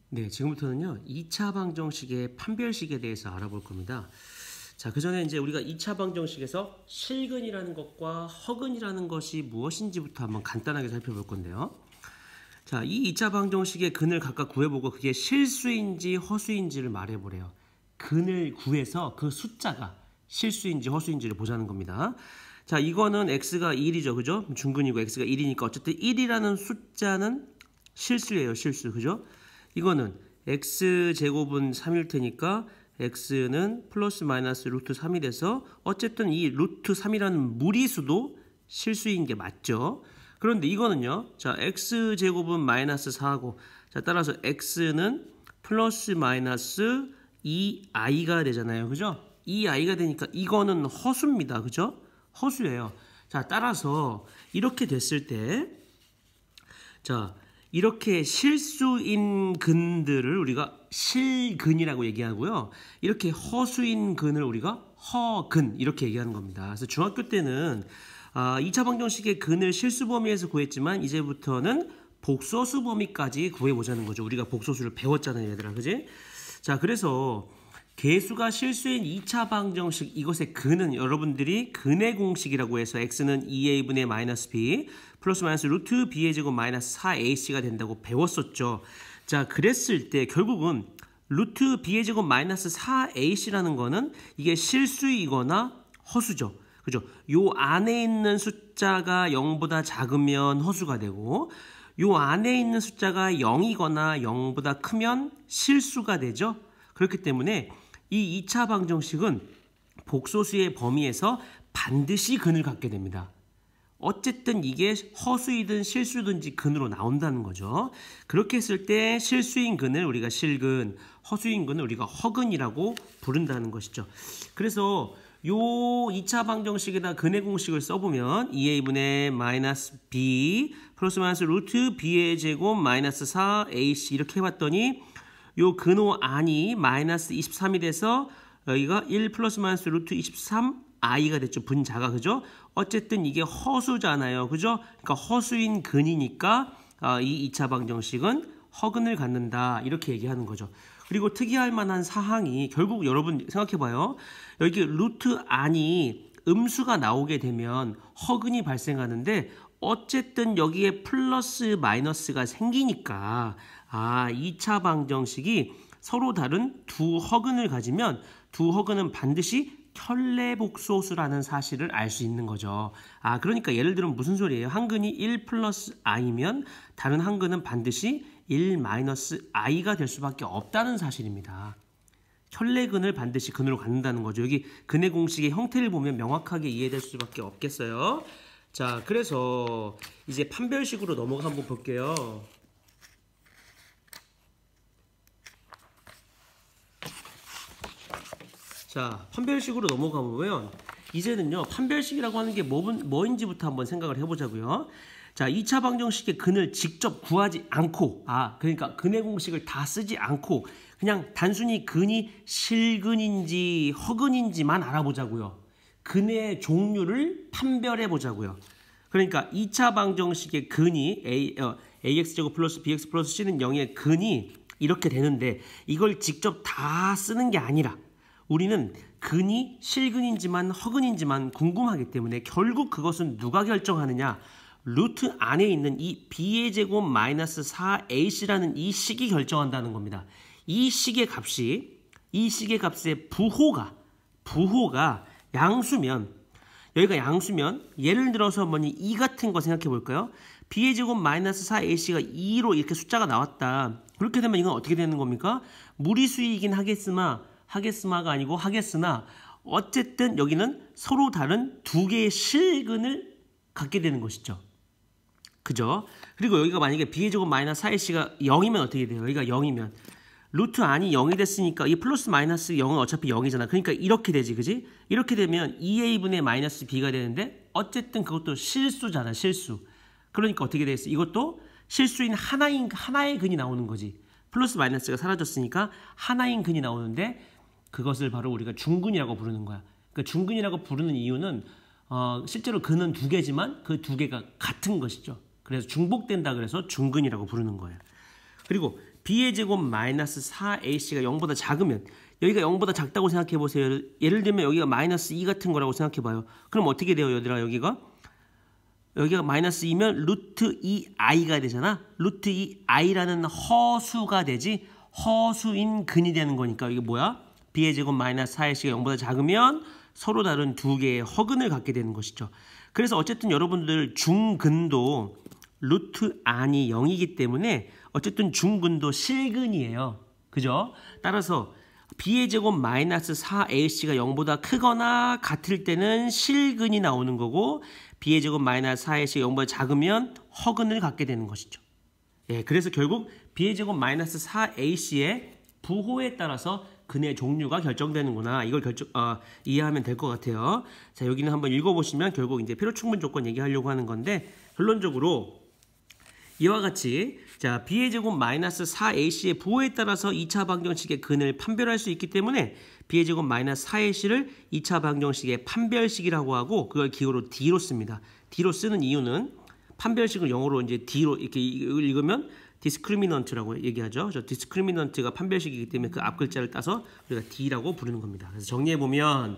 네, 지금부터는요, 2차 방정식의 판별식에 대해서 알아볼 겁니다. 자, 그 전에 이제 우리가 2차 방정식에서 실근이라는 것과 허근이라는 것이 무엇인지부터 한번 간단하게 살펴볼 건데요. 자, 이 2차 방정식의 근을 각각 구해보고 그게 실수인지 허수인지를 말해보래요. 근을 구해서 그 숫자가 실수인지 허수인지를 보자는 겁니다. 자, 이거는 x가 1이죠. 그죠? 중근이고 x가 1이니까 어쨌든 1이라는 숫자는 실수예요. 실수. 그죠? 이거는 x제곱은 3일 테니까 x는 플러스 마이너스 루트 3이 돼서 어쨌든 이 루트 3이라는 무리수도 실수인 게 맞죠. 그런데 이거는요. 자, x제곱은 마이너스 4고 자, 따라서 x는 플러스 마이너스 2i가 되잖아요. 그죠? 2i가 되니까 이거는 허수입니다. 그죠? 허수예요. 자, 따라서 이렇게 됐을 때 자, 이렇게 실수인 근들을 우리가 실근이라고 얘기하고요. 이렇게 허수인 근을 우리가 허근 이렇게 얘기하는 겁니다. 그래서 중학교 때는 2차 방정식의 근을 실수 범위에서 구했지만 이제부터는 복소수 범위까지 구해보자는 거죠. 우리가 복소수를 배웠잖아요, 얘들아. 그지? 자, 그래서 개수가 실수인 2차 방정식 이것의 근은 여러분들이 근의 공식이라고 해서 x는 2a분의 마이너스 b 플러스 마이너스 루트 b의 제곱 마이너스 4ac가 된다고 배웠었죠. 자, 그랬을 때 결국은 루트 b의 제곱 마이너스 4ac라는 거는 이게 실수이거나 허수죠. 그죠? 요 안에 있는 숫자가 0보다 작으면 허수가 되고 요 안에 있는 숫자가 0이거나 0보다 크면 실수가 되죠. 그렇기 때문에 이 2차 방정식은 복소수의 범위에서 반드시 근을 갖게 됩니다. 어쨌든 이게 허수이든 실수든지 근으로 나온다는 거죠. 그렇게 했을 때 실수인 근을 우리가 실근, 허수인 근을 우리가 허근이라고 부른다는 것이죠. 그래서 요 2차 방정식에다 근의 공식을 써보면 2a분의 마이너스 b 플러스 마이너스 루트 b의 제곱 마이너스 4ac 이렇게 해봤더니 요 근호 안이 마이너스 23이 돼서 여기가 1 플러스 마이너스 루트 23i가 됐죠. 분자가. 그죠? 어쨌든 이게 허수잖아요. 그죠? 그러니까 허수인 근이니까 이 2차 방정식은 허근을 갖는다. 이렇게 얘기하는 거죠. 그리고 특이할 만한 사항이 결국 여러분 생각해봐요. 여기 루트 안이 음수가 나오게 되면 허근이 발생하는데 어쨌든 여기에 플러스 마이너스가 생기니까 2차 방정식이 서로 다른 두 허근을 가지면 두 허근은 반드시 켤레복소수라는 사실을 알 수 있는 거죠. 그러니까 예를 들면 무슨 소리예요? 한 근이 1 플러스 i면 다른 한 근은 반드시 1 마이너스 i가 될 수밖에 없다는 사실입니다. 켤레근을 반드시 근으로 갖는다는 거죠. 여기 근의 공식의 형태를 보면 명확하게 이해될 수밖에 없겠어요. 자, 그래서 이제 판별식으로 넘어가 한번 볼게요. 자, 판별식으로 넘어가 보면 이제는요, 판별식이라고 하는 게 뭐인지부터 한번 생각을 해보자고요. 자, 2차 방정식의 근을 직접 구하지 않고, 그러니까 근의 공식을 다 쓰지 않고 그냥 단순히 근이 실근인지 허근인지만 알아보자고요. 근의 종류를 판별해 보자고요. 그러니까 2차 방정식의 근이 ax제곱 플러스 bx 플러스 c는 0의 근이 이렇게 되는데 이걸 직접 다 쓰는 게 아니라 우리는 근이 실근인지만 허근인지만 궁금하기 때문에 결국 그것은 누가 결정하느냐? 루트 안에 있는 이 b의 제곱 마이너스 4ac라는 이 식이 결정한다는 겁니다. 이 식의 값의 부호가 양수면 여기가 양수면 예를 들어서 뭐니 이 같은 거 생각해 볼까요? b의 제곱 마이너스 4ac가 2로 이렇게 숫자가 나왔다. 그렇게 되면 이건 어떻게 되는 겁니까? 무리수이긴 하겠으마가 아니고 하겠으나 어쨌든 여기는 서로 다른 두 개의 실근을 갖게 되는 것이죠. 그죠? 그리고 여기가 만약에 b의 제곱 마이너스 4ac가 0이면 어떻게 돼요? 여기가 0이면 루트 안이 0이 됐으니까 이 플러스 마이너스 0은 어차피 0이잖아. 그러니까 이렇게 되지. 그지? 이렇게 되면 2a분의 마이너스 b가 되는데 어쨌든 그것도 실수잖아. 실수. 그러니까 어떻게 되겠어? 이것도 실수인 하나의 근이 나오는 거지. 플러스 마이너스가 사라졌으니까 하나인 근이 나오는데 그것을 바로 우리가 중근이라고 부르는 거야. 그러니까 중근이라고 부르는 이유는 실제로 근은 두 개지만 그 두 개가 같은 것이죠. 그래서 중복된다 그래서 중근이라고 부르는 거예요. 그리고 b의 제곱 마이너스 4ac가 0보다 작으면 여기가 0보다 작다고 생각해 보세요. 예를 들면 여기가 마이너스 2 같은 거라고 생각해 봐요. 그럼 어떻게 돼요, 얘들아? 여기가 마이너스 2면 루트 2i가 되잖아. 루트 2i라는 허수가 되지 허수인 근이 되는 거니까 이게 뭐야? b의 제곱 마이너스 4ac가 0보다 작으면 서로 다른 두 개의 허근을 갖게 되는 것이죠. 그래서 어쨌든 여러분들 중근도 루트 안이 0이기 때문에 어쨌든 중근도 실근이에요. 그죠? 따라서 b의 제곱 마이너스 4ac가 0보다 크거나 같을 때는 실근이 나오는 거고 b의 제곱 마이너스 4ac가 0보다 작으면 허근을 갖게 되는 것이죠. 예, 그래서 결국 b의 제곱 마이너스 4ac의 부호에 따라서 근의 종류가 결정되는구나. 이걸 이해하면 될 것 같아요. 자, 여기는 한번 읽어보시면 결국 이제 필요충분 조건 얘기하려고 하는 건데 결론적으로 이와 같이 자 b의 제곱 마이너스 4ac의 부호에 따라서 2차 방정식의 근을 판별할 수 있기 때문에 b의 제곱 마이너스 4ac를 2차 방정식의 판별식이라고 하고 그걸 기호로 D로 씁니다. D로 쓰는 이유는 판별식을 영어로 이제 D로 이렇게 읽으면 디스크리미넌트라고 얘기하죠. 저 디스크리미넌트가 판별식이기 때문에 그 앞 글자를 따서 우리가 D라고 부르는 겁니다. 그래서 정리해보면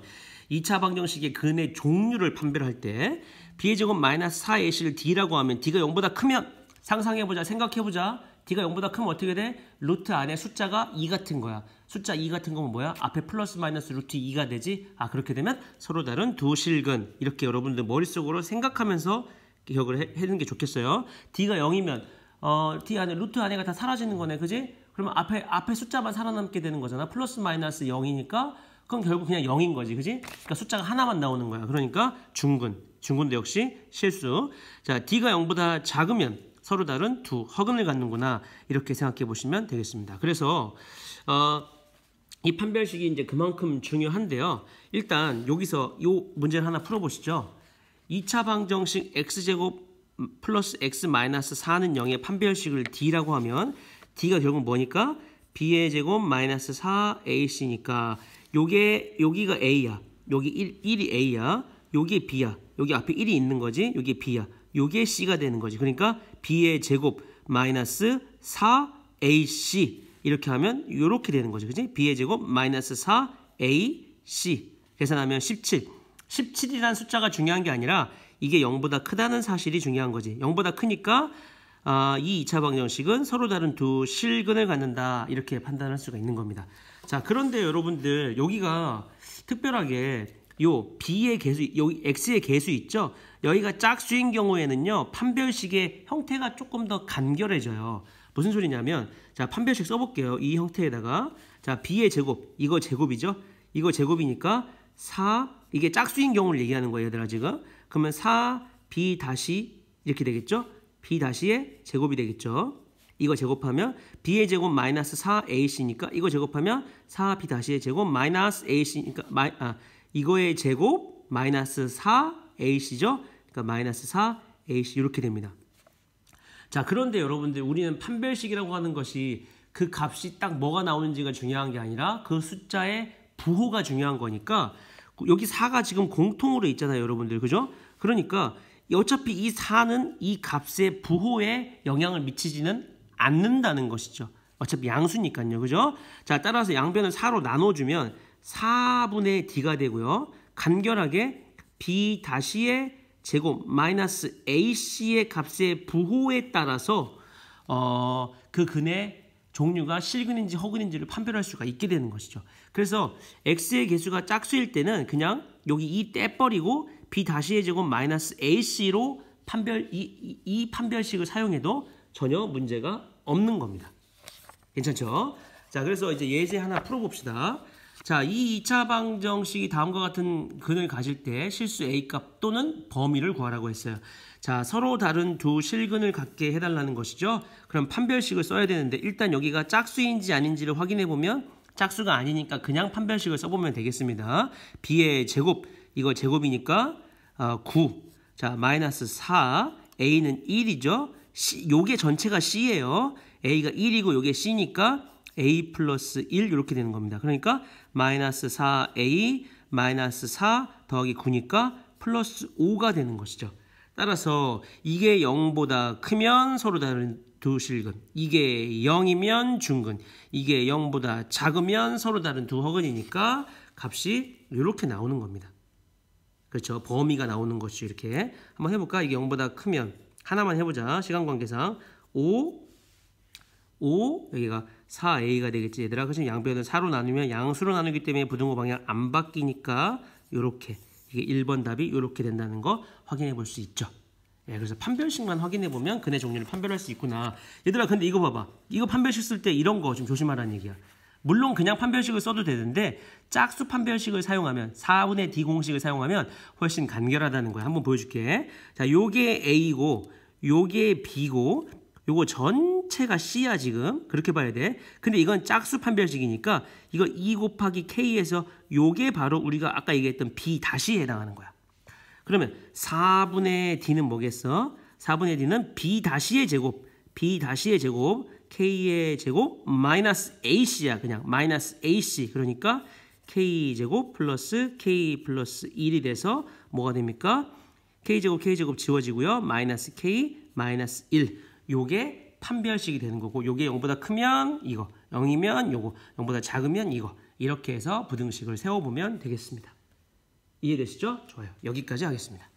2차 방정식의 근의 종류를 판별할 때 b의 제곱 마이너스 4ac를 D라고 하면 D가 0보다 크면 상상해보자, 생각해보자. D가 0보다 크면 어떻게 돼? 루트 안에 숫자가 2 같은 거야. 숫자 2 같은 거면 뭐야? 앞에 플러스 마이너스 루트 2가 되지? 아, 그렇게 되면 서로 다른 두 실근. 이렇게 여러분들 머릿속으로 생각하면서 기억을 해두는 게 좋겠어요. D가 0이면 D 안에 루트 안에가 다 사라지는 거네. 그지? 그러면 앞에 숫자만 살아남게 되는 거잖아. 플러스 마이너스 0이니까 그럼 결국 그냥 0인 거지. 그지? 그러니까 숫자가 하나만 나오는 거야. 그러니까 중근도 역시 실수. 자, D가 0보다 작으면 서로 다른 두 허근을 갖는구나. 이렇게 생각해 보시면 되겠습니다. 그래서 이 판별식이 이제 그만큼 중요한데요. 일단 여기서 이 문제를 하나 풀어보시죠. 2차 방정식 x제곱 플러스 x 마이너스 4는 0의 판별식을 D라고 하면 D가 결국 뭐니까? b의 제곱 마이너스 4ac니까 여기가 a야. 여기 1이 a야. 여기 b야. 여기 앞에 1이 있는 거지. 여기 b야. 요게 c가 되는 거지. 그러니까 b의 제곱 마이너스 4ac 이렇게 하면 이렇게 되는 거죠. 그지? b의 제곱 마이너스 4ac 계산하면 17. 17이라는 숫자가 중요한 게 아니라 이게 0보다 크다는 사실이 중요한 거지. 0보다 크니까 이 2차 방정식은 서로 다른 두 실근을 갖는다. 이렇게 판단할 수가 있는 겁니다. 자, 그런데 여러분들 여기가 특별하게 요 b의 개수, 여기 x의 개수 있죠? 여기가 짝수인 경우에는요. 판별식의 형태가 조금 더 간결해져요. 무슨 소리냐면 자, 판별식 써볼게요. 이 형태에다가 자, b의 제곱, 이거 제곱이죠? 이거 제곱이니까 4, 이게 짝수인 경우를 얘기하는 거예요, 얘들아 지금. 그러면 4b 다시 이렇게 되겠죠? b 다시의 제곱이 되겠죠? 이거 제곱하면 b의 제곱 마이너스 4ac니까 이거 제곱하면 4b 다시의 제곱 마이너스 ac니까 이거의 제곱 마이너스 4ac죠? 그러니까 마이너스 4ac 이렇게 됩니다. 자, 그런데 여러분들 우리는 판별식이라고 하는 것이 그 값이 딱 뭐가 나오는지가 중요한 게 아니라 그 숫자의 부호가 중요한 거니까 여기 4가 지금 공통으로 있잖아요, 여러분들. 그죠? 그러니까 어차피 이 4는 이 값의 부호에 영향을 미치지는 않는다는 것이죠. 어차피 양수니까요. 그죠? 자, 따라서 양변을 4로 나눠주면 4분의 d가 되고요. 간결하게 b 다시의 제곱 마이너스 ac의 값의 부호에 따라서 그 근의 종류가 실근인지 허근인지를 판별할 수가 있게 되는 것이죠. 그래서 x의 개수가 짝수일 때는 그냥 여기 이 떼버리고 b 다시의 제곱 마이너스 ac로 이 판별식을 사용해도 전혀 문제가 없는 겁니다. 괜찮죠? 자, 그래서 이제 예제 하나 풀어봅시다. 자, 이 2차 방정식이 다음과 같은 근을 가질 때 실수 A값 또는 범위를 구하라고 했어요. 자, 서로 다른 두 실근을 갖게 해달라는 것이죠. 그럼 판별식을 써야 되는데 일단 여기가 짝수인지 아닌지를 확인해보면 짝수가 아니니까 그냥 판별식을 써보면 되겠습니다. B의 제곱, 이거 제곱이니까 9. 자, 마이너스 4. A는 1이죠. 요게 전체가 C예요. A가 1이고 요게 C니까 A 플러스 1 이렇게 되는 겁니다. 그러니까 마이너스 4A 마이너스 4 더하기 9니까 플러스 5가 되는 것이죠. 따라서 이게 0보다 크면 서로 다른 두 실근. 이게 0이면 중근. 이게 0보다 작으면 서로 다른 두 허근이니까 값이 이렇게 나오는 겁니다. 그렇죠. 범위가 나오는 것이 이렇게. 한번 해볼까? 이게 0보다 크면 하나만 해보자. 시간 관계상 5 여기가 4a가 되겠지 얘들아. 그래서 양변을 4로 나누면 양수로 나누기 때문에 부등호 방향 안 바뀌니까 이렇게 이게 1번 답이 이렇게 된다는 거 확인해 볼 수 있죠. 예, 그래서 판별식만 확인해 보면 근의 종류를 판별할 수 있구나. 얘들아 근데 이거 봐봐. 이거 판별식 쓸 때 이런 거 좀 조심하라는 얘기야. 물론 그냥 판별식을 써도 되는데 짝수 판별식을 사용하면 4분의 d 공식을 사용하면 훨씬 간결하다는 거야. 한번 보여줄게. 자, 요게 a고 요게 b고 요거 전체가 c야 지금. 그렇게 봐야 돼. 근데 이건 짝수 판별식이니까 이거 2 곱하기 k에서 요게 바로 우리가 아까 얘기했던 b 다시에 해당하는 거야. 그러면 4분의 d는 뭐겠어? 4분의 d는 b 다시의 제곱, b 다시의 제곱, k의 제곱 마이너스 ac야. 그냥 마이너스 ac. 그러니까 k제곱 플러스 k 플러스 1이 돼서 뭐가 됩니까? k제곱 지워지고요. 마이너스 k 마이너스 1. 요게 판별식이 되는 거고 요게 0보다 크면 이거, 0이면 요거, 0보다 작으면 이거. 이렇게 해서 부등식을 세워보면 되겠습니다. 이해되시죠? 좋아요. 여기까지 하겠습니다.